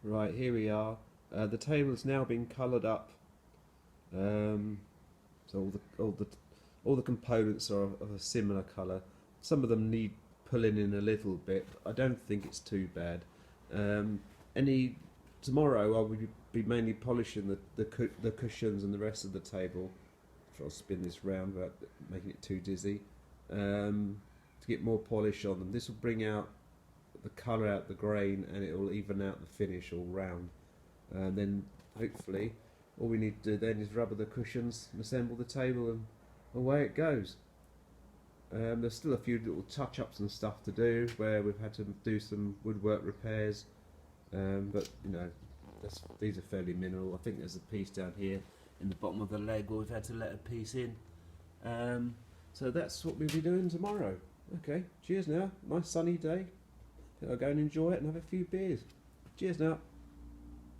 Right, here we are. The table has now been coloured up. So all the components are of a similar colour. Some of them need pulling in a little bit. But I don't think it's too bad. Tomorrow I will be mainly polishing the cushions and the rest of the table. I'll spin this round without making it too dizzy. To get more polish on them. This will bring out the colour out the grain, and it will even out the finish all round. And then hopefully all we need to do then is rubber the cushions and assemble the table, and away it goes. There's still a few little touch-ups and stuff to do where we've had to do some woodwork repairs, but you know, these are fairly minimal. I think there's a piece down here in the bottom of the leg where we've had to let a piece in. So that's what we'll be doing tomorrow. Okay, cheers now. Nice sunny day. I'll go and enjoy it and have a few beers. Cheers now.